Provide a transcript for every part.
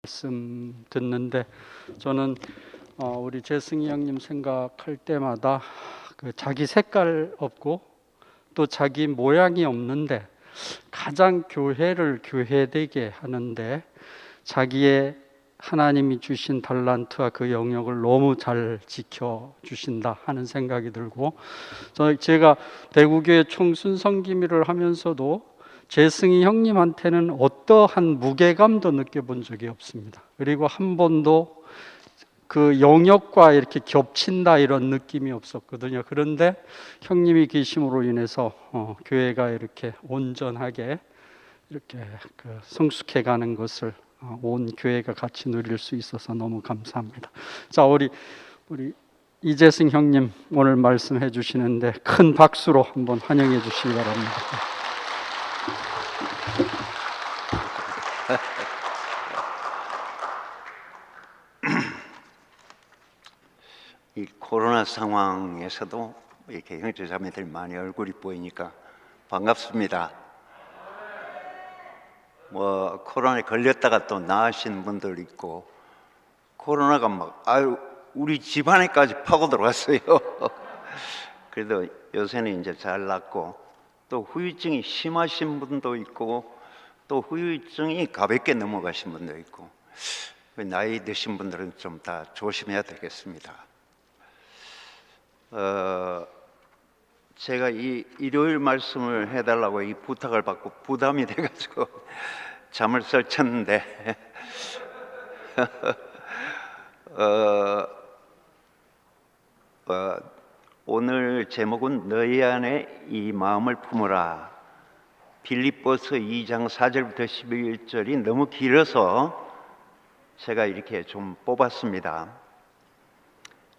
말씀 듣는데 저는 우리 재승이 형님 생각할 때마다 자기 색깔 없고 또 자기 모양이 없는데 가장 교회를 교회되게 하는데 자기의 하나님이 주신 달란트와 그 영역을 너무 잘 지켜주신다 하는 생각이 들고, 제가 대구교회 총순성기미를 하면서도 재승이 형님한테는 어떠한 무게감도 느껴본 적이 없습니다. 그리고 한 번도 그 영역과 이렇게 겹친다 이런 느낌이 없었거든요. 그런데 형님이 계심으로 인해서 교회가 이렇게 온전하게 이렇게 성숙해 가는 것을 온 교회가 같이 누릴 수 있어서 너무 감사합니다. 자, 우리 이재승 형님 오늘 말씀해 주시는데 큰 박수로 한번 환영해 주시기 바랍니다. 이 코로나 상황에서도 이렇게 형제자매들 많이 얼굴이 보이니까 반갑습니다. 코로나에 걸렸다가 또 나으신 분들 있고, 코로나가 우리 집안에까지 파고 들어왔어요. 그래도 요새는 이제 잘 낫고, 또 후유증이 심하신 분도 있고, 또 후유증이 가볍게 넘어가신 분도 있고, 나이 드신 분들은 좀 다 조심해야 되겠습니다. 제가 이 일요일 말씀을 해달라고 이 부탁을 받고 부담이 돼가지고 잠을 설쳤는데 오늘 제목은 너희 안에 이 마음을 품으라. 빌립보서 2장 4절부터 11절이 너무 길어서 제가 이렇게 좀 뽑았습니다.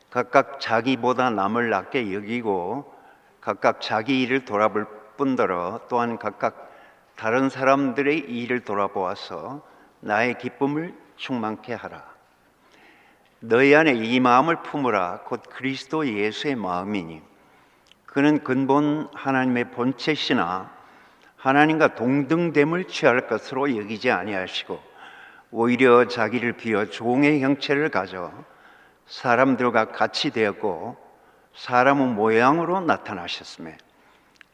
각각 자기보다 남을 낮게 여기고 각각 자기 일을 돌아볼 뿐더러 또한 각각 다른 사람들의 일을 돌아보아서 나의 기쁨을 충만케 하라. 너희 안에 이 마음을 품으라. 곧 그리스도 예수의 마음이니 그는 근본 하나님의 본체시나 하나님과 동등됨을 취할 것으로 여기지 아니하시고 오히려 자기를 비워 종의 형체를 가져 사람들과 같이 되었고 사람의 모양으로 나타나셨으며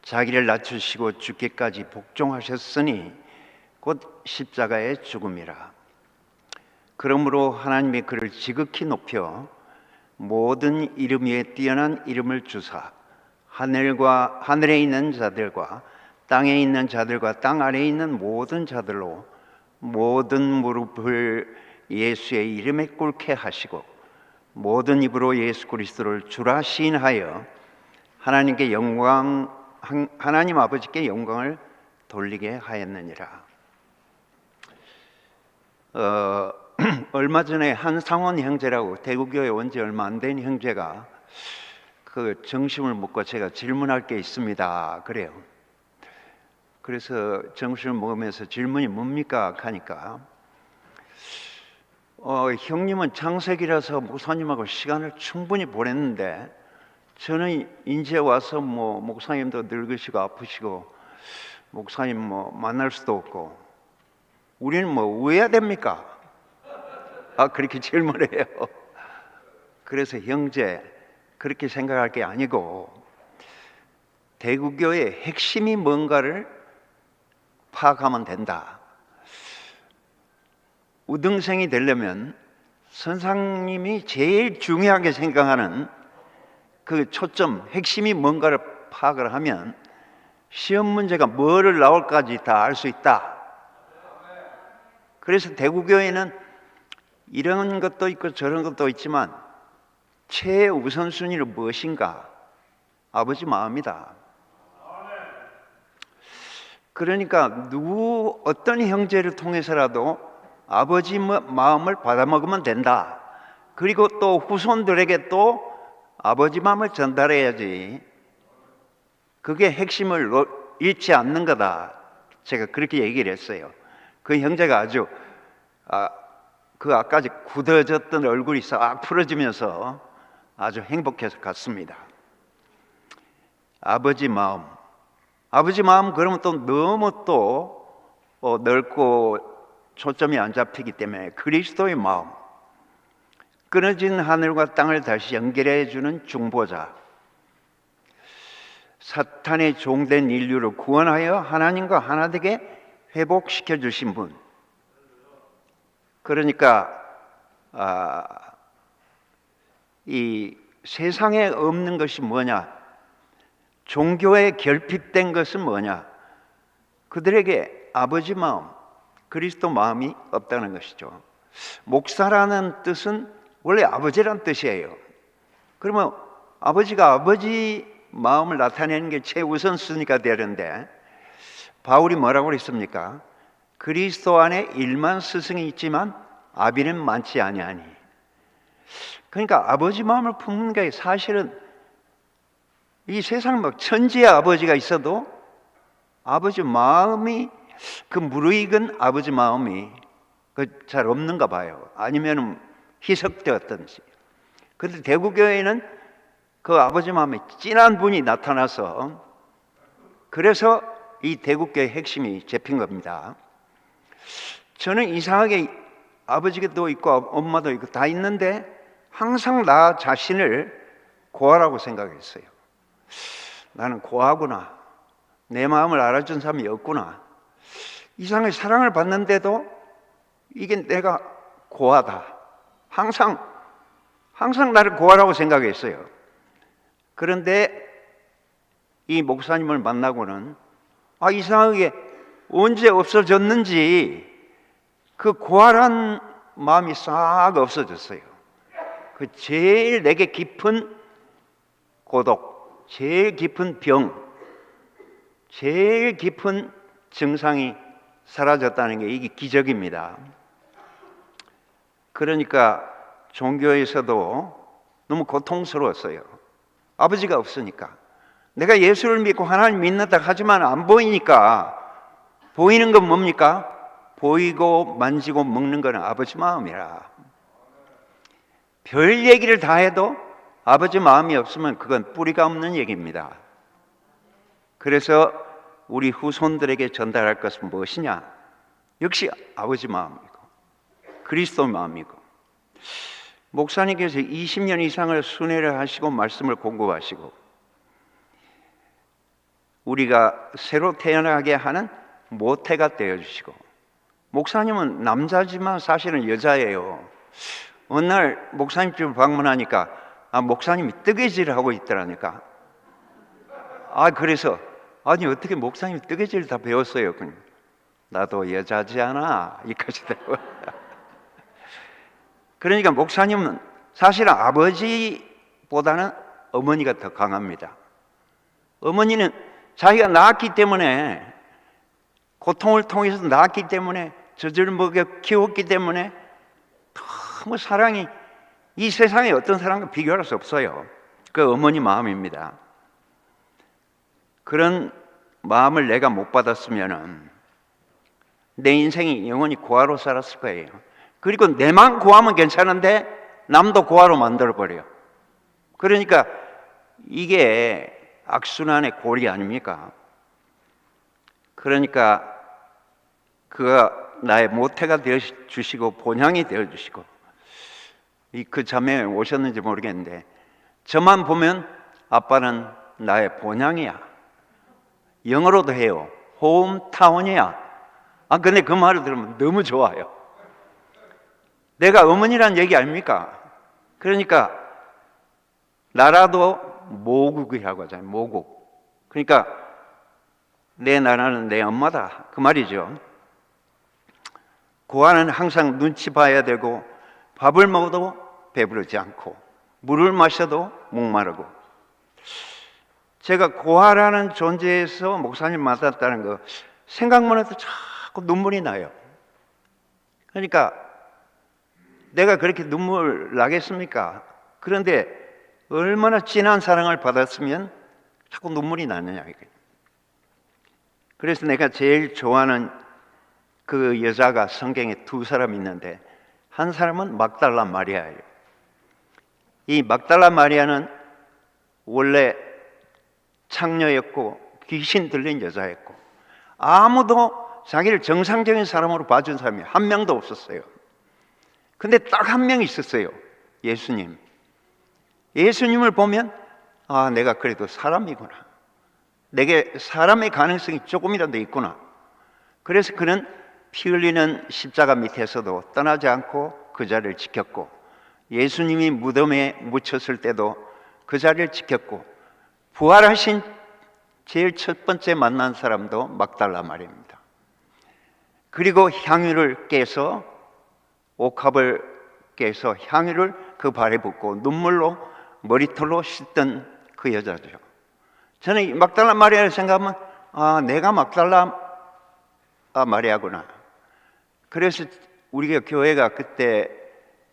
자기를 낮추시고 죽기까지 복종하셨으니 곧 십자가의 죽음이라. 그러므로 하나님이 그를 지극히 높여 모든 이름 위에 뛰어난 이름을 주사 하늘에 있는 자들과 땅에 있는 자들과 땅 아래에 있는 모든 자들로 모든 무릎을 예수의 이름에 꿇게 하시고 모든 입으로 예수 그리스도를 주라 시인하여 하나님 아버지께 영광을 돌리게 하였느니라. 얼마 전에 한상원 형제라고 대구교회 온 지 얼마 안 된 형제가 그 정심을 묻고 제가 질문할 게 있습니다 그래요. 그래서 정심을 먹으면서 질문이 뭡니까 하니까 형님은 창세기라서 목사님하고 시간을 충분히 보냈는데 저는 이제 와서 목사님도 늙으시고 아프시고 목사님 만날 수도 없고 우리는 왜 해야 됩니까? 그렇게 질문해요. 그래서 형제 그렇게 생각할 게 아니고 대구교회의 핵심이 뭔가를 파악하면 된다. 우등생이 되려면 선생님이 제일 중요하게 생각하는 그 초점, 핵심이 뭔가를 파악을 하면 시험 문제가 뭐를 나올까지 다 알 수 있다. 그래서 대구교회는 이런 것도 있고 저런 것도 있지만 최우선순위는 무엇인가? 아버지 마음이다. 그러니까 어떤 형제를 통해서라도 아버지 마음을 받아먹으면 된다. 그리고 또 후손들에게 또 아버지 마음을 전달해야지. 그게 핵심을 잃지 않는 거다. 제가 그렇게 얘기를 했어요. 그 형제가 아주 아까지 굳어졌던 얼굴이 싹 풀어지면서 아주 행복해서 갔습니다. 아버지 마음 그러면 또 너무 또 넓고 초점이 안 잡히기 때문에 그리스도의 마음, 끊어진 하늘과 땅을 다시 연결해 주는 중보자, 사탄의 종된 인류를 구원하여 하나님과 하나 되게 회복시켜 주신 분. 그러니까 이 세상에 없는 것이 뭐냐? 종교에 결핍된 것은 뭐냐? 그들에게 아버지 마음, 그리스도 마음이 없다는 것이죠. 목사라는 뜻은 원래 아버지란 뜻이에요. 그러면 아버지가 아버지 마음을 나타내는 게 최우선순위가 되는데, 바울이 뭐라고 그랬습니까? 그리스도 안에 1만 스승이 있지만 아비는 많지 아니하니. 그러니까 아버지 마음을 품는 게 사실은 이 세상 막 천지의 아버지가 있어도 아버지 마음이, 그 무르익은 아버지 마음이 잘 없는가 봐요. 아니면 희석되었든지. 그런데 대구교회는 그 아버지 마음에 진한 분이 나타나서, 그래서 이 대구교회 핵심이 잡힌 겁니다. 저는 이상하게 아버지도 있고 엄마도 있고 다 있는데 항상 나 자신을 고아라고 생각했어요. 나는 고아구나. 내 마음을 알아준 사람이 없구나. 이상하게 사랑을 받는데도 이게 내가 고아다. 항상 나를 고아라고 생각했어요. 그런데 이 목사님을 만나고는 이상하게 언제 없어졌는지 그 고아란 마음이 싹 없어졌어요. 그 제일 내게 깊은 고독, 제일 깊은 병, 제일 깊은 증상이 사라졌다는 게 이게 기적입니다. 그러니까 종교에서도 너무 고통스러웠어요. 아버지가 없으니까. 내가 예수를 믿고 하나님 믿는다 하지만 안 보이니까, 보이는 건 뭡니까? 보이고 만지고 먹는 건 아버지 마음이라. 별 얘기를 다 해도 아버지 마음이 없으면 그건 뿌리가 없는 얘기입니다. 그래서 우리 후손들에게 전달할 것은 무엇이냐? 역시 아버지 마음이고 그리스도 마음이고. 목사님께서 20년 이상을 순회를 하시고 말씀을 공부하시고 우리가 새로 태어나게 하는 모태가 되어주시고, 목사님은 남자지만 사실은 여자예요. 어느 날 목사님 집을 방문하니까 목사님이 뜨개질을 하고 있더라니까. 그래서 아니 어떻게 목사님이 뜨개질을 다 배웠어요? 나도 여자지 않아 이까지 되고. 그러니까 목사님은 사실은 아버지보다는 어머니가 더 강합니다. 어머니는 자기가 낳았기 때문에, 고통을 통해서 낳았기 때문에, 젖을 먹여 키웠기 때문에 너무 사랑이 이 세상에 어떤 사람과 비교할 수 없어요. 그 어머니 마음입니다. 그런 마음을 내가 못 받았으면 내 인생이 영원히 고아로 살았을 거예요. 그리고 내만 고아면 괜찮은데 남도 고아로 만들어버려요. 그러니까 이게 악순환의 고리 아닙니까? 그러니까 그가 나의 모태가 되어주시고 본향이 되어주시고, 그 자매 오셨는지 모르겠는데 저만 보면 아빠는 나의 본향이야. 영어로도 해요. 홈타운이야. 근데 그 말을 들으면 너무 좋아요. 내가 어머니란 얘기 아닙니까? 그러니까 나라도 모국이라고 하잖아요. 모국. 그러니까 내 나라는 내 엄마다 그 말이죠. 고아는 항상 눈치 봐야 되고, 밥을 먹어도 배부르지 않고 물을 마셔도 목마르고. 제가 고아라는 존재에서 목사님 만났다는 거 생각만 해도 자꾸 눈물이 나요. 그러니까 내가 그렇게 눈물 나겠습니까? 그런데 얼마나 진한 사랑을 받았으면 자꾸 눈물이 나느냐. 그래서 내가 제일 좋아하는 그 여자가 성경에 두 사람 있는데, 한 사람은 막달라 마리아예요. 이 막달라 마리아는 원래 창녀였고 귀신 들린 여자였고 아무도 자기를 정상적인 사람으로 봐준 사람이 한 명도 없었어요. 근데 딱 한 명 있었어요. 예수님. 예수님을 보면 아, 내가 그래도 사람이구나. 내게 사람의 가능성이 조금이라도 있구나. 그래서 그는 피 흘리는 십자가 밑에서도 떠나지 않고 그 자리를 지켰고, 예수님이 무덤에 묻혔을 때도 그 자리를 지켰고, 부활하신 제일 첫 번째 만난 사람도 막달라 마리아입니다. 그리고 향유를 깨서, 옥합을 깨서 향유를 그 발에 붓고 눈물로 머리털로 씻던 그 여자죠. 저는 이 막달라 마리아를 생각하면 아, 내가 막달라 마리아구나. 그래서 우리가 교회가 그때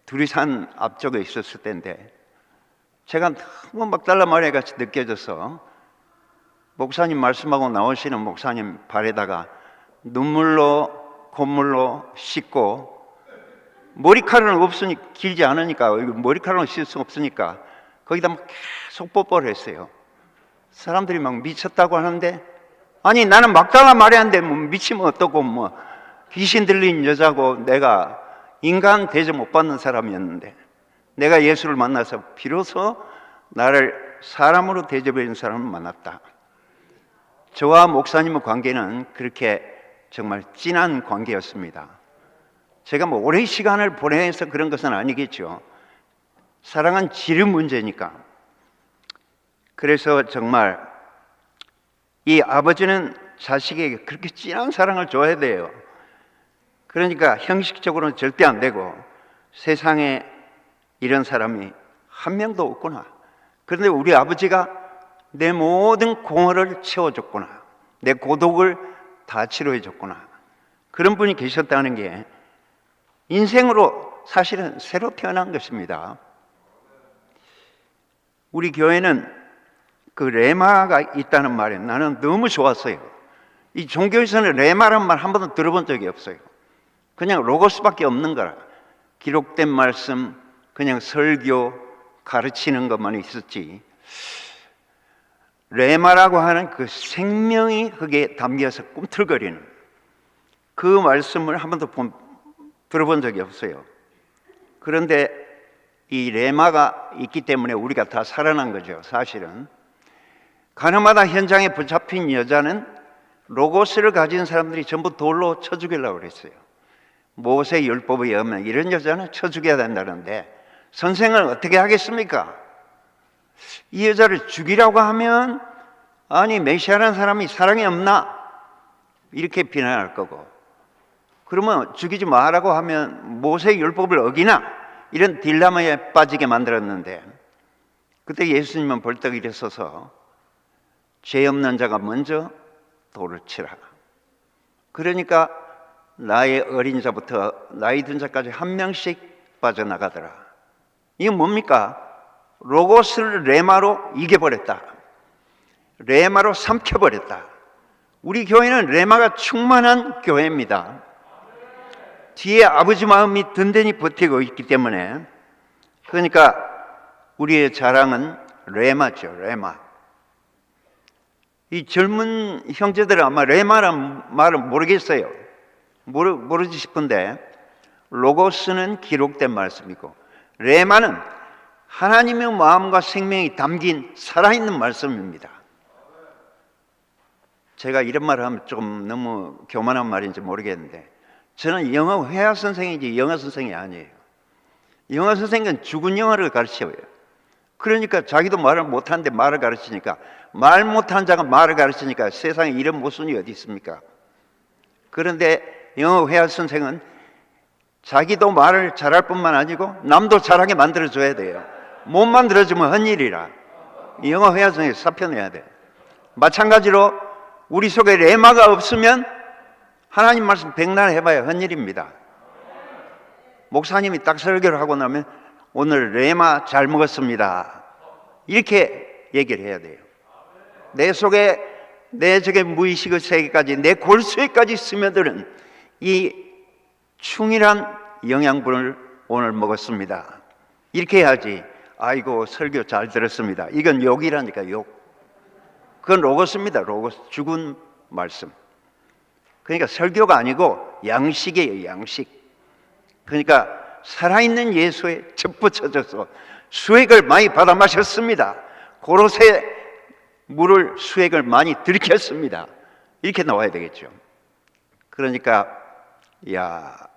두리산 앞쪽에 있었을 때인데 제가 너무 막달라 마리아 같이 느껴져서 목사님 말씀하고 나오시는 목사님 발에다가 눈물로 콧물로 씻고, 머리카락은 없으니 길지 않으니까 머리카락은 씻을 수 없으니까 거기다 막 계속 뽀뽀를 했어요. 사람들이 막 미쳤다고 하는데, 아니 나는 막달라 마리아인데 뭐 미치면 어떠고, 뭐 귀신 들린 여자고 내가 인간 대접 못 받는 사람이었는데 내가 예수를 만나서 비로소 나를 사람으로 대접해 준 사람을 만났다. 저와 목사님의 관계는 그렇게 정말 진한 관계였습니다. 제가 뭐 오랜 시간을 보내서 그런 것은 아니겠죠. 사랑은 질의 문제니까. 그래서 정말 이 아버지는 자식에게 그렇게 진한 사랑을 줘야 돼요. 그러니까 형식적으로는 절대 안 되고, 세상에 이런 사람이 한 명도 없구나. 그런데 우리 아버지가 내 모든 공허를 채워줬구나. 내 고독을 다 치료해줬구나. 그런 분이 계셨다는 게 인생으로 사실은 새로 태어난 것입니다. 우리 교회는 그 레마가 있다는 말에 나는 너무 좋았어요. 이 종교에서는 레마라는 말 한 번도 들어본 적이 없어요. 그냥 로고스밖에 없는 거라. 기록된 말씀, 그냥 설교, 가르치는 것만 있었지. 레마라고 하는 그 생명이 거기에 담겨서 꿈틀거리는 그 말씀을 한 번도 들어본 적이 없어요. 그런데 이 레마가 있기 때문에 우리가 다 살아난 거죠. 사실은 가나마다 현장에 붙잡힌 여자는 로고스를 가진 사람들이 전부 돌로 쳐 죽이려고 그랬어요. 모세 율법에 의하면 이런 여자는 쳐 죽여야 된다는데 선생은 어떻게 하겠습니까? 이 여자를 죽이라고 하면 아니 메시아라는 사람이 사랑이 없나? 이렇게 비난할 거고, 그러면 죽이지 말라고 하면 모세 율법을 어기나? 이런 딜레마에 빠지게 만들었는데, 그때 예수님은 벌떡 일어서서 죄 없는 자가 먼저 돌을 치라. 그러니까 나의 어린 자부터 나이 든 자까지 한 명씩 빠져나가더라. 이게 뭡니까? 로고스를 레마로 이겨버렸다. 레마로 삼켜버렸다. 우리 교회는 레마가 충만한 교회입니다. 뒤에 아버지 마음이 든든히 버티고 있기 때문에, 그러니까 우리의 자랑은 레마죠. 레마. 이 젊은 형제들은 아마 레마란 말을 모르겠어요. 모르지 싶은데, 로고스는 기록된 말씀이고 레마는 하나님의 마음과 생명이 담긴 살아있는 말씀입니다. 제가 이런 말을 하면 좀 너무 교만한 말인지 모르겠는데, 저는 영어 회화 선생이지 영어 선생이 아니에요. 영어 선생은 죽은 영어를 가르쳐요. 그러니까 자기도 말을 못하는데 말을 가르치니까, 말 못한 자가 말을 가르치니까 세상에 이런 모순이 어디 있습니까? 그런데 영어 회화 선생은 자기도 말을 잘할 뿐만 아니고 남도 잘하게 만들어줘야 돼요. 못 만들어주면 헛일이라. 영어 회화 선생이 사표내야 돼. 마찬가지로 우리 속에 레마가 없으면 하나님 말씀 백날 해봐야 헛일입니다. 목사님이 딱 설교를 하고 나면 오늘 레마 잘 먹었습니다, 이렇게 얘기를 해야 돼요. 내 속에 내 저게 무의식의 세계까지 내 골수에까지 스며드는 이 충실한 영양분을 오늘 먹었습니다, 이렇게 해야지. 아이고 설교 잘 들었습니다, 이건 욕이라니까. 욕. 그건 로고스입니다. 로고스, 죽은 말씀. 그러니까 설교가 아니고 양식이에요, 양식. 그러니까 살아있는 예수에 접붙여져서 수액을 많이 받아 마셨습니다. 고로쇠 물을 수액을 많이 들이켰습니다. 이렇게 나와야 되겠죠. 그러니까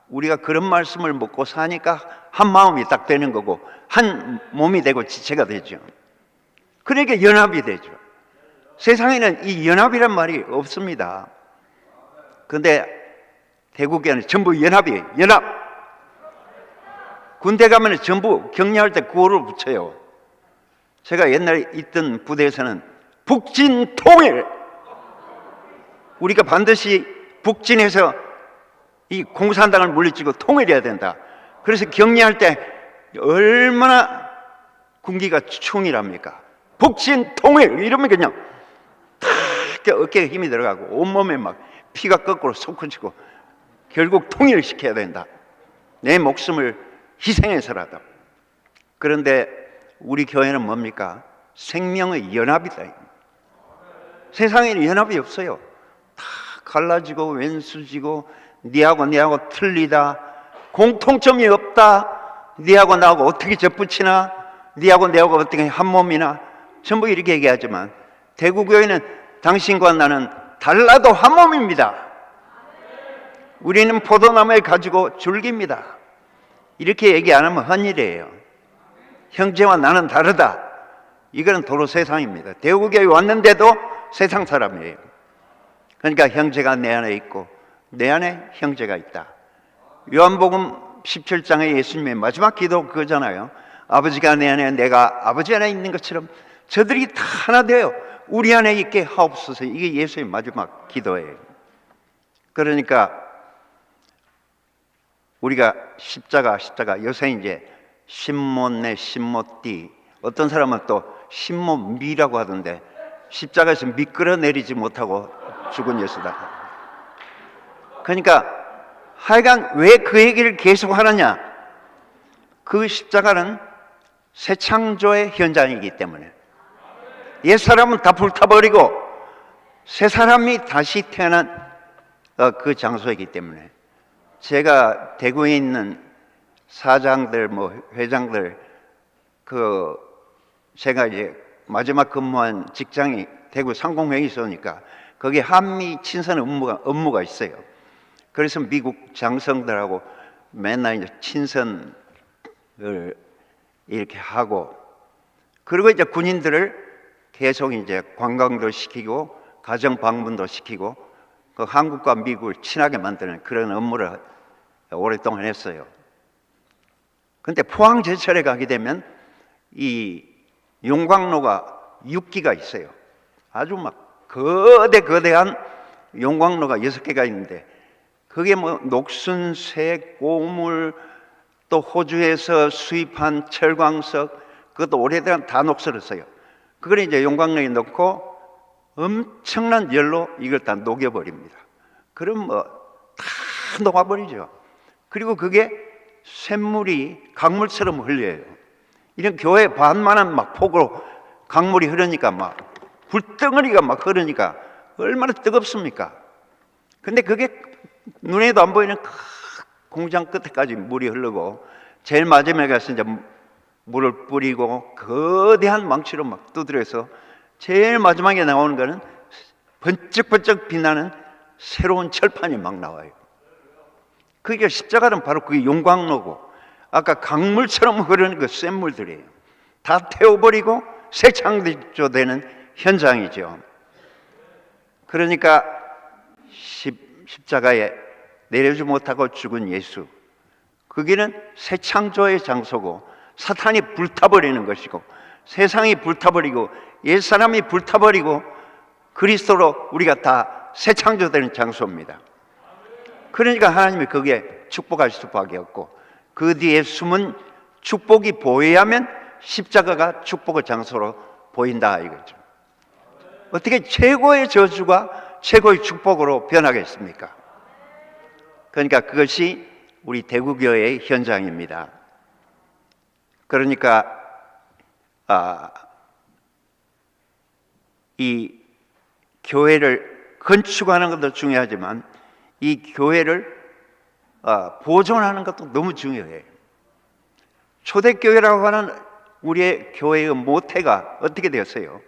우리가 그런 말씀을 먹고 사니까 한 마음이 딱 되는 거고 한 몸이 되고 지체가 되죠. 그러니까 연합이 되죠. 세상에는 이 연합이란 말이 없습니다. 근데 대국에는 전부 연합이에요. 연합. 군대 가면 전부 격려할 때 구호를 붙여요. 제가 옛날에 있던 부대에서는 북진통일. 우리가 반드시 북진해서 이 공산당을 물리치고 통일해야 된다. 그래서 격려할 때 얼마나 군기가 충실합니까? 북진통일 이러면 그냥 탁 어깨에 힘이 들어가고 온몸에 막 피가 거꾸로 솟구치고 결국 통일시켜야 된다. 내 목숨을 희생해서라도. 그런데 우리 교회는 뭡니까? 생명의 연합이다. 세상에는 연합이 없어요. 다 갈라지고 왼수지고 니하고 틀리다. 공통점이 없다. 니하고 나하고 어떻게 접붙이나, 니하고 내하고 어떻게 한 몸이나, 전부 이렇게 얘기하지만 대구교회는 당신과 나는 달라도 한 몸입니다. 우리는 포도나무에 가지고 줄기입니다. 이렇게 얘기 안 하면 헛일이에요. 형제와 나는 다르다. 이거는 도로 세상입니다. 대구교회 왔는데도 세상 사람이에요. 그러니까 형제가 내 안에 있고 내 안에 형제가 있다. 요한복음 17장에 예수님의 마지막 기도 그거잖아요. 아버지가 내 안에 내가 아버지 안에 있는 것처럼 저들이 다 하나 되어 우리 안에 있게 하옵소서. 이게 예수의 마지막 기도예요. 그러니까 우리가 십자가 요새 이제 신모네 신모띠, 어떤 사람은 또 신모미라고 하던데 십자가에서 미끄러내리지 못하고 죽은 예수다. 그러니까 하여간 왜 그 얘기를 계속 하느냐? 그 십자가는 새 창조의 현장이기 때문에 옛사람은 다 불타버리고 새 사람이 다시 태어난 그 장소이기 때문에 제가 대구에 있는 사장들, 회장들, 제가 이제 마지막 근무한 직장이 대구 상공회의소니까 거기에 한미 친선 업무가 있어요. 그래서 미국 장성들하고 맨날 이제 친선을 이렇게 하고, 그리고 이제 군인들을 계속 이제 관광도 시키고 가정 방문도 시키고 그 한국과 미국을 친하게 만드는 그런 업무를 오랫동안 했어요. 근데 포항 제철에 가게 되면 이 용광로가 6기가 있어요. 아주 막 거대한 용광로가 6개가 있는데 그게 녹순색, 고물, 또 호주에서 수입한 철광석, 그것도 오래된 단옥설을 써요. 그걸 이제 용광로에 넣고 엄청난 열로 이걸 다 녹여버립니다. 그럼 다 녹아버리죠. 그리고 그게 샘물이 강물처럼 흘려요. 이런 교회 반만한 막 폭으로 강물이 흐르니까 막 불덩어리가 막 흐르니까 얼마나 뜨겁습니까? 근데 그게 눈에도 안 보이는 공장 끝에까지 물이 흐르고 제일 마지막에 가서 이제 물을 뿌리고 거대한 망치로 막 두드려서 제일 마지막에 나오는 거는 번쩍번쩍 빛나는 새로운 철판이 막 나와요. 그게 십자가는 바로 그게 용광로고 아까 강물처럼 흐르는 그 샘물들이에요. 다 태워버리고 새 창조되는 현장이죠. 그러니까 십자가에 내려주지 못하고 죽은 예수, 거기는 새 창조의 장소고 사탄이 불타버리는 것이고 세상이 불타버리고 옛사람이 불타버리고 그리스도로 우리가 다 새 창조되는 장소입니다. 그러니까 하나님이 거기에 축복하실 수밖에 없고 그 뒤에 숨은 축복이 보여야면 십자가가 축복의 장소로 보인다 이거죠. 어떻게 최고의 저주가 최고의 축복으로 변하겠습니까? 그러니까 그것이 우리 대구교회의 현장입니다. 그러니까 이 교회를 건축하는 것도 중요하지만 이 교회를 보존하는 것도 너무 중요해요. 초대교회라고 하는 우리의 교회의 모태가 어떻게 되었어요?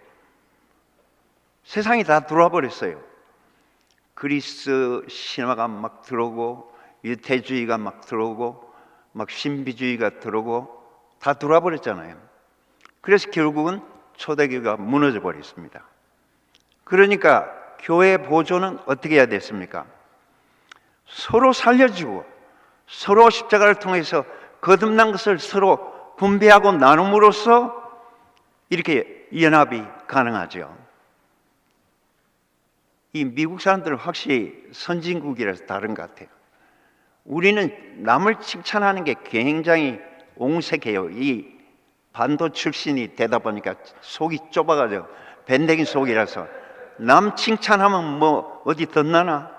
세상이 다 들어와 버렸어요. 그리스 신화가 막 들어오고, 유태주의가 막 들어오고, 막 신비주의가 들어오고, 다 들어와 버렸잖아요. 그래서 결국은 초대교회가 무너져 버렸습니다. 그러니까 교회 보존은 어떻게 해야 됐습니까? 서로 살려주고, 서로 십자가를 통해서 거듭난 것을 서로 분배하고 나눔으로써 이렇게 연합이 가능하죠. 이 미국 사람들은 확실히 선진국이라서 다른 것 같아요. 우리는 남을 칭찬하는 게 굉장히 옹색해요. 이 반도 출신이 되다 보니까 속이 좁아가지고 밴댕이 속이라서 남 칭찬하면 뭐 어디 덧나나?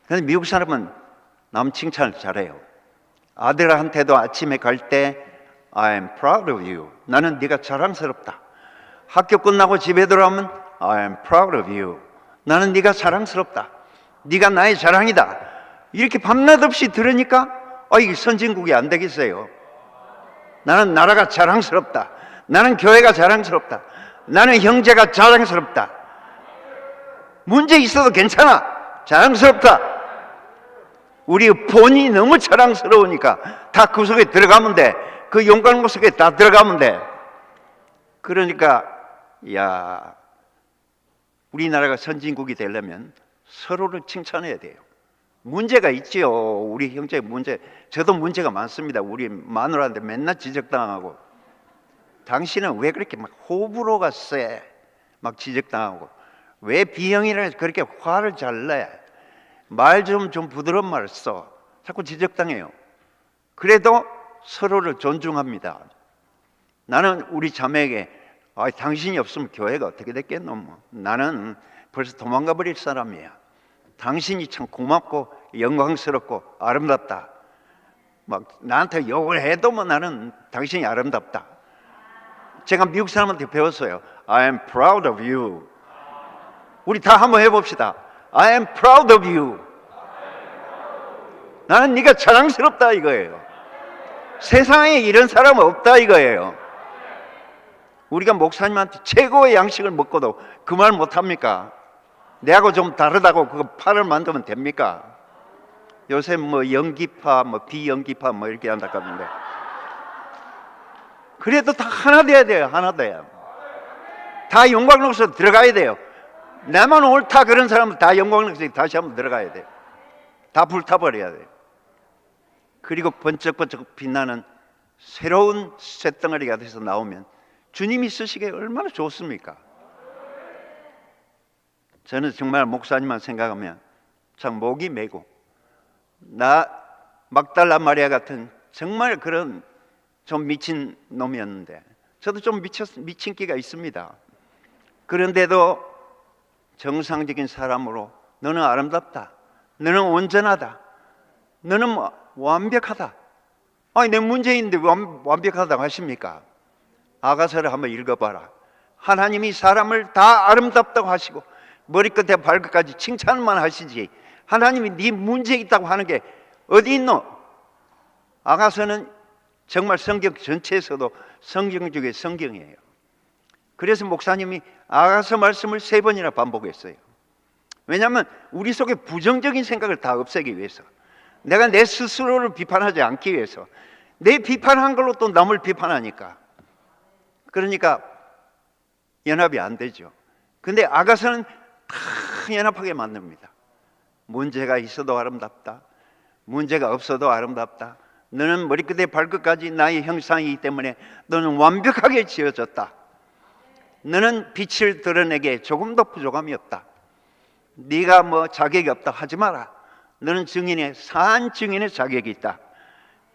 근데 미국 사람은 남 칭찬을 잘해요. 아들한테도 아침에 갈 때 I am proud of you. 나는 네가 자랑스럽다. 학교 끝나고 집에 들어오면 I am proud of you. 나는 네가 자랑스럽다. 네가 나의 자랑이다. 이렇게 밤낮 없이 들으니까 이게 선진국이 안 되겠어요. 나는 나라가 자랑스럽다. 나는 교회가 자랑스럽다. 나는 형제가 자랑스럽다. 문제 있어도 괜찮아. 자랑스럽다. 우리 본인이 너무 자랑스러우니까 다 그 속에 들어가면 돼. 그 영광 속에 다 들어가면 돼. 그러니까 우리나라가 선진국이 되려면 서로를 칭찬해야 돼요. 문제가 있지요. 우리 형제 문제. 저도 문제가 많습니다. 우리 마누라한테 맨날 지적당하고. 당신은 왜 그렇게 막 호불호가 세? 막 지적당하고. 왜 B형이라 그렇게 화를 잘 내? 말 좀 부드러운 말 써. 자꾸 지적당해요. 그래도 서로를 존중합니다. 나는 우리 자매에게 당신이 없으면 교회가 어떻게 됐겠노? 뭐. 나는 벌써 도망가 버릴 사람이야. 당신이 참 고맙고 영광스럽고 아름답다. 막 나한테 욕을 해도 뭐 나는 당신이 아름답다. 제가 미국 사람한테 배웠어요. I am proud of you. 우리 다 한번 해봅시다. I am proud of you. 나는 네가 자랑스럽다 이거예요. 세상에 이런 사람 없다 이거예요. 우리가 목사님한테 최고의 양식을 먹고도 그 말 못합니까? 내하고 좀 다르다고 그거 팔을 만들면 됩니까? 요새 뭐 연기파, 뭐 비연기파 뭐 이렇게 한다 하던데. 그래도 다 하나 돼야 돼요. 하나 돼요. 다 영광로서 들어가야 돼요. 나만 옳다 그런 사람은 다 영광로서 다시 한번 들어가야 돼요. 다 불타버려야 돼요. 그리고 번쩍번쩍 빛나는 새로운 쇳덩어리가 돼서 나오면 주님이 쓰시기에 얼마나 좋습니까? 저는 정말 목사님만 생각하면 참 목이 메고, 나 막달라 마리아 같은 정말 그런 좀 미친 놈이었는데, 저도 좀 미친 끼가 있습니다. 그런데도 정상적인 사람으로 너는 아름답다, 너는 온전하다, 너는 완벽하다. 아니 내 문제인데 완벽하다고 하십니까? 아가서를 한번 읽어봐라. 하나님이 사람을 다 아름답다고 하시고 머리끝에 발끝까지 칭찬만 하시지 하나님이 네 문제 있다고 하는 게 어디 있노? 아가서는 정말 성경 전체에서도 성경 중에 성경이에요. 그래서 목사님이 아가서 말씀을 3번이나 반복했어요. 왜냐하면 우리 속에 부정적인 생각을 다 없애기 위해서, 내가 내 스스로를 비판하지 않기 위해서. 내 비판한 걸로 또 남을 비판하니까. 그러니까 연합이 안 되죠. 근데 아가서는 다 연합하게 만듭니다. 문제가 있어도 아름답다, 문제가 없어도 아름답다. 너는 머리끝에 발끝까지 나의 형상이기 때문에 너는 완벽하게 지어졌다. 너는 빛을 드러내게 조금도 부족함이 없다. 네가 뭐 자격이 없다 하지 마라. 너는 증인의 산 증인의 자격이 있다.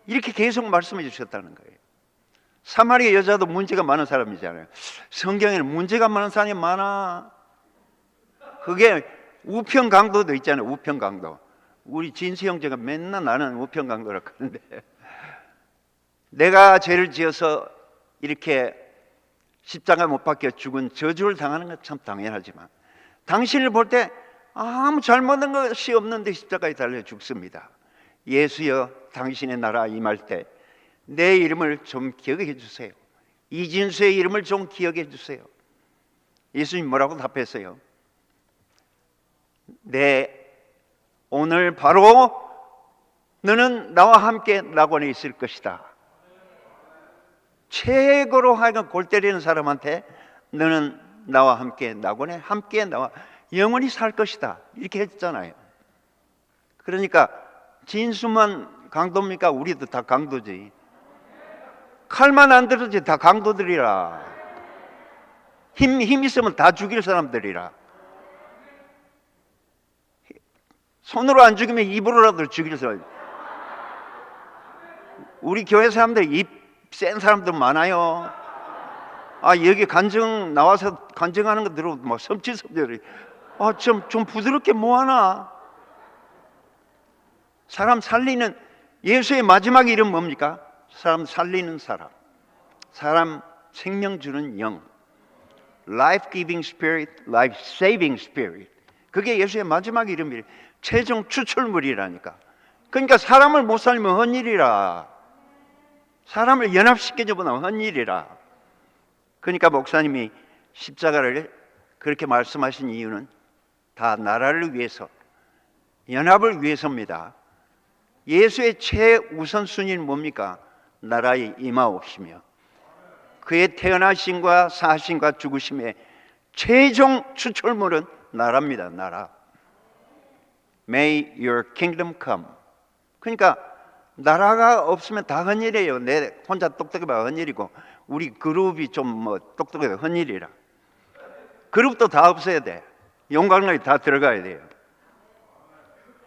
이렇게 계속 말씀해 주셨다는 거예요. 사마리아 여자도 문제가 많은 사람이잖아요. 성경에는 문제가 많은 사람이 많아. 그게 우편강도도 있잖아요. 우편강도. 우리 진수 형제가 맨날 나는 우편강도라고 하는데, 내가 죄를 지어서 이렇게 십자가 못 박혀 죽은 저주를 당하는 건 참 당연하지만, 당신을 볼 때 아무 잘못한 것이 없는데 십자가에 달려 죽습니다. 예수여, 당신의 나라 임할 때 내 이름을 좀 기억해 주세요. 이진수의 이름을 좀 기억해 주세요. 예수님 뭐라고 답했어요? 오늘 바로 너는 나와 함께 낙원에 있을 것이다. 최고로 하여금 골 때리는 사람한테 너는 나와 함께 낙원에 함께 나와 영원히 살 것이다, 이렇게 했잖아요. 그러니까 진수만 강도입니까? 우리도 다 강도지. 칼만 안 들어지 다 강도들이라. 힘 있으면 다 죽일 사람들이라. 손으로 안 죽이면 입으로라도 죽일 사람. 우리 교회 사람들 입 센 사람들 많아요. 여기 간증 나와서 간증하는 거 들어도 막 섬찟섬찟. 좀 부드럽게 뭐하나. 사람 살리는, 예수의 마지막 이름 뭡니까? 사람 살리는 사람, 사람 생명 주는 영, life giving spirit, life saving spirit. 그게 예수의 마지막 이름이에요. 최종 추출물이라니까. 그러니까 사람을 못 살리면 헛일이라. 사람을 연합시켜주면 헛일이라. 그러니까 목사님이 십자가를 그렇게 말씀하신 이유는 다 나라를 위해서, 연합을 위해서입니다. 예수의 최우선순위는 뭡니까? 나라에 임하옵시며 그의 태어나심과 사심과 죽으심의 최종 추출물은 나라입니다. 나라. May your kingdom come. 그러니까 나라가 없으면 다 헛일이에요. 내 혼자 똑똑해봐 헛일이고, 우리 그룹이 좀 뭐 똑똑해봐 헛일이라. 그룹도 다 없어야 돼. 용광로에 다 들어가야 돼요.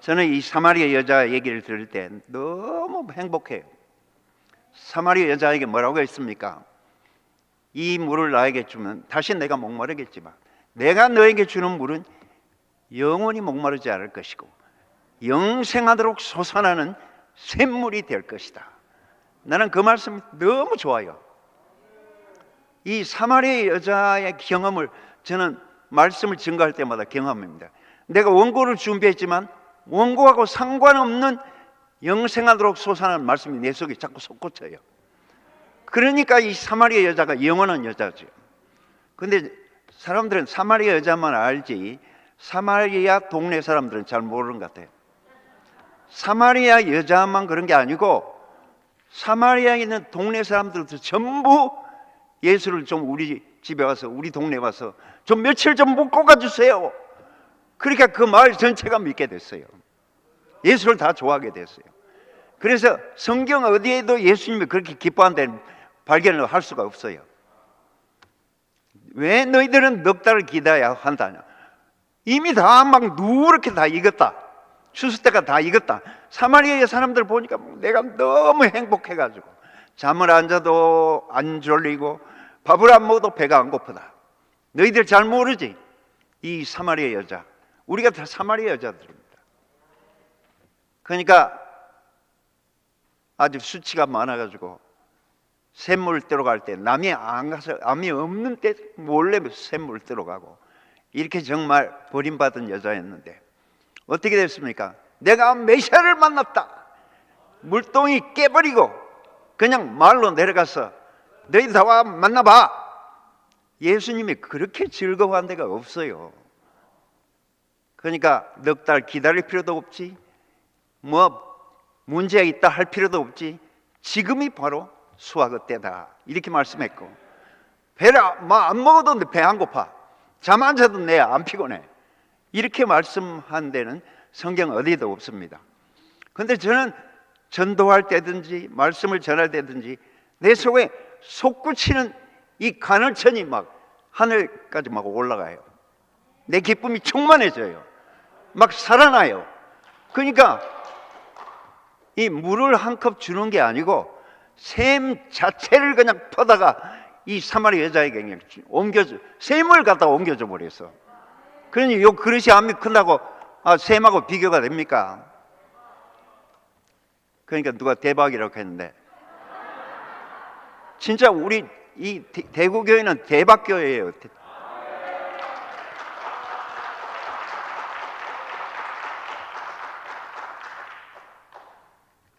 저는 이 사마리아 여자 얘기를 들을 때 너무 행복해요. 사마리아 여자에게 뭐라고 했습니까? 이 물을 나에게 주면 다시 내가 목마르겠지만 내가 너에게 주는 물은 영원히 목마르지 않을 것이고 영생하도록 솟아나는 샘물이 될 것이다. 나는 그 말씀이 너무 좋아요. 이 사마리아 여자의 경험을 저는 말씀을 증거할 때마다 경험합니다. 내가 원고를 준비했지만 원고하고 상관없는 영생하도록 솟아나는 말씀이 내 속에 자꾸 솟구쳐요. 그러니까 이 사마리아 여자가 영원한 여자죠. 근데 사람들은 사마리아 여자만 알지 사마리아 동네 사람들은 잘 모르는 것 같아요. 사마리아 여자만 그런 게 아니고 사마리아에 있는 동네 사람들도 전부 예수를 좀 우리 집에 와서, 우리 동네 와서 좀 며칠 좀 묵고 가주세요. 그러니까 그 마을 전체가 믿게 됐어요. 예수를 다 좋아하게 됐어요. 그래서 성경 어디에도 예수님이 그렇게 기뻐한 데는 발견을 할 수가 없어요. 왜 너희들은 넉 달을 기다려야 한다냐? 이미 다 막 누렇게 다 익었다. 추수때가 다 익었다. 사마리아 사람들 보니까 내가 너무 행복해가지고 잠을 안 자도 안 졸리고 밥을 안 먹어도 배가 안 고프다. 너희들 잘 모르지? 이 사마리아 여자, 우리가 다 사마리아 여자들입니다. 그러니까 아주 수치가 많아가지고 샘물 뜨러 갈 때 남이 안 가서, 남이 없는 때 몰래 샘물 뜨러 가고, 이렇게 정말 버림받은 여자였는데 어떻게 됐습니까? 내가 메시아를 만났다. 물동이 깨버리고 그냥 마을로 내려가서 너희 다 와 만나봐. 예수님이 그렇게 즐거워한 데가 없어요. 그러니까 넉 달 기다릴 필요도 없지, 뭐 문제가 있다 할 필요도 없지, 지금이 바로 수확의 때다, 이렇게 말씀했고, 배를 안 먹어도 배 안 고파, 잠 안 자도 내 안 피곤해, 이렇게 말씀한 데는 성경 어디에도 없습니다. 그런데 저는 전도할 때든지 말씀을 전할 때든지 내 속에 솟구치는 이 간헐천이 막 하늘까지 막 올라가요. 내 기쁨이 충만해져요. 막 살아나요. 그러니까 이 물을 한 컵 주는 게 아니고 샘 자체를 그냥 퍼다가 이 사마리아 여자에게 그냥 옮겨줘, 샘을 갖다가 옮겨줘 버렸어. 그러니 요 그릇이 안 큰다고 샘하고 비교가 됩니까? 그러니까 누가 대박이라고 했는데, 진짜 우리 이 대구교회는 대박교회예요.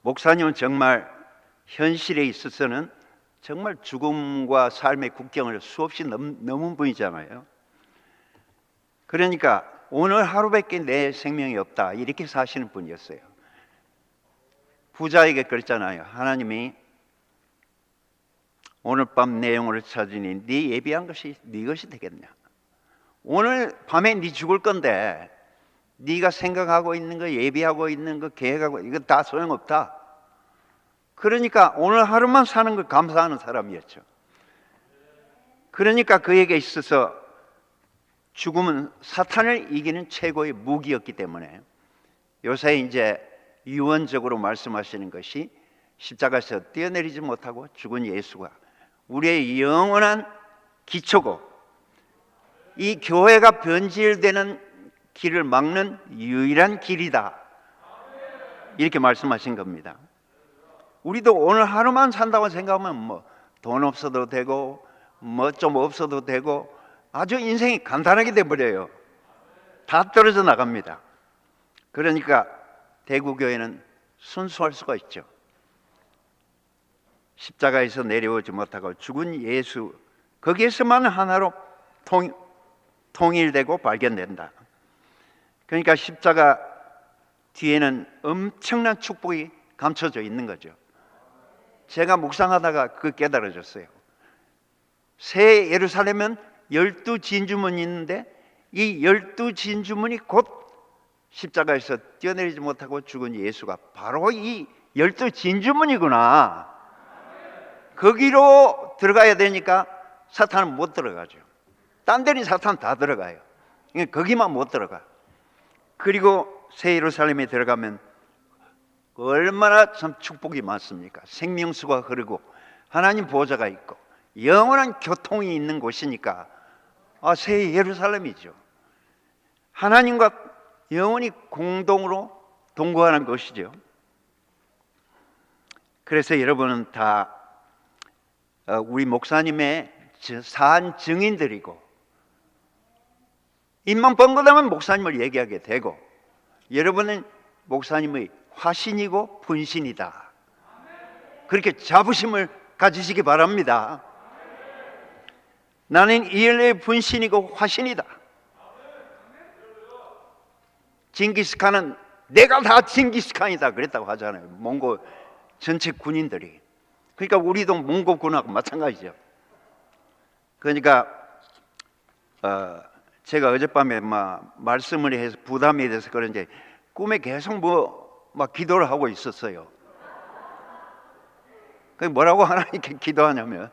목사님은 정말 현실에 있어서는 정말 죽음과 삶의 국경을 수없이 넘은 분이잖아요. 그러니까 오늘 하루밖에 내 생명이 없다 이렇게 사시는 분이었어요. 부자에게 그랬잖아요. 하나님이 오늘 밤 내 영혼을 찾으니 네 예비한 것이 네 것이 되겠냐. 오늘 밤에 네 죽을 건데 네가 생각하고 있는 거, 예비하고 있는 거, 계획하고 이거 다 소용없다. 그러니까 오늘 하루만 사는 걸 감사하는 사람이었죠. 그러니까 그에게 있어서 죽음은 사탄을 이기는 최고의 무기였기 때문에 요새 이제 유언적으로 말씀하시는 것이 십자가에서 뛰어내리지 못하고 죽은 예수가 우리의 영원한 기초고 이 교회가 변질되는 길을 막는 유일한 길이다. 이렇게 말씀하신 겁니다. 우리도 오늘 하루만 산다고 생각하면 뭐 돈 없어도 되고 뭐 좀 없어도 되고 아주 인생이 간단하게 돼버려요. 다 떨어져 나갑니다. 그러니까 대구교회는 순수할 수가 있죠. 십자가에서 내려오지 못하고 죽은 예수 거기에서만 하나로 통일되고 발견된다. 그러니까 십자가 뒤에는 엄청난 축복이 감춰져 있는 거죠. 제가 묵상하다가 그거 깨달아졌어요. 새 예루살렘은 12진주문이 있는데 이 12진주문이 곧 십자가에서 뛰어내리지 못하고 죽은 예수가 바로 이 12진주문이구나. 거기로 들어가야 되니까 사탄은 못 들어가죠. 딴 데는 사탄 다 들어가요. 거기만 못 들어가. 그리고 새 예루살렘에 들어가면 얼마나 참 축복이 많습니까? 생명수가 흐르고 하나님 보좌가 있고 영원한 교통이 있는 곳이니까 새 예루살렘이죠. 하나님과 영원히 공동으로 동거하는 것이죠. 그래서 여러분은 다 우리 목사님의 사한 증인들이고 입만 뻥긋하면 목사님을 얘기하게 되고 여러분은 목사님의 화신이고 분신이다. 그렇게 자부심을 가지시기 바랍니다. 나는 이엘레의 분신이고 화신이다. 징기스칸은 내가 다 징기스칸이다 그랬다고 하잖아요. 몽고 전체 군인들이. 그러니까 우리도 몽고군하고 마찬가지죠. 그러니까 제가 어젯밤에 말씀을 해서 부담이 돼서 그런지 꿈에 계속 막 기도를 하고 있었어요. 뭐라고 하나님께 기도하냐면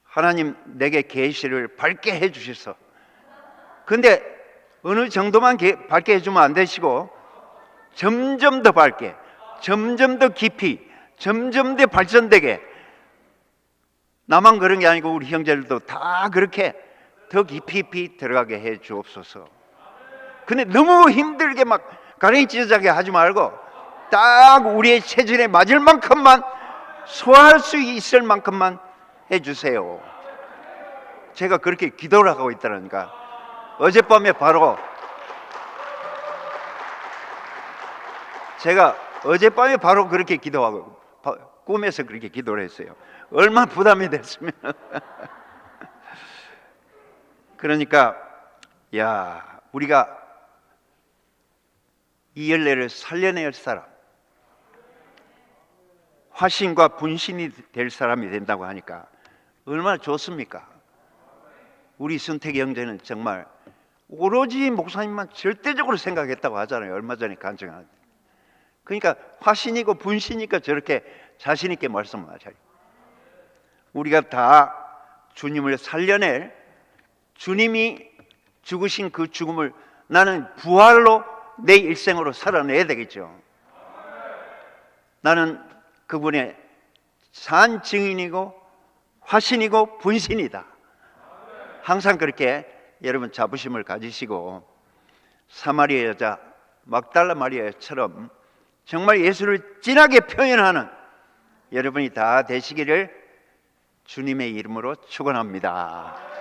하나님 내게 계시를 밝게 해주셔서 근데 어느 정도만 밝게 해주면 안 되시고 점점 더 밝게 점점 더 깊이 점점 더 발전되게 나만 그런 게 아니고 우리 형제들도 다 그렇게 더 깊이 들어가게 해 주옵소서. 근데 너무 힘들게 막 가랭이 찢어지게 하지 말고 딱 우리의 체질에 맞을 만큼만 소화할 수 있을 만큼만 해주세요. 제가 그렇게 기도를 하고 있다니까. 어젯밤에 바로 제가 어젯밤에 바로 그렇게 기도하고 꿈에서 그렇게 기도를 했어요. 얼마나 부담이 됐으면. 그러니까 우리가 이 열매를 살려낼 사람, 화신과 분신이 될 사람이 된다고 하니까 얼마나 좋습니까? 우리 순택이 형제는 정말 오로지 목사님만 절대적으로 생각했다고 하잖아요. 얼마 전에 간증하는데. 그러니까 화신이고 분신이니까 저렇게 자신 있게 말씀을 하셔요. 우리가 다 주님을 살려낼 주님이 죽으신 그 죽음을 나는 부활로 내 일생으로 살아내야 되겠죠. 나는 그분의 산 증인이고 화신이고 분신이다. 항상 그렇게 여러분 자부심을 가지시고 사마리아 여자 막달라 마리아처럼 정말 예수를 진하게 표현하는 여러분이 다 되시기를 주님의 이름으로 축원합니다.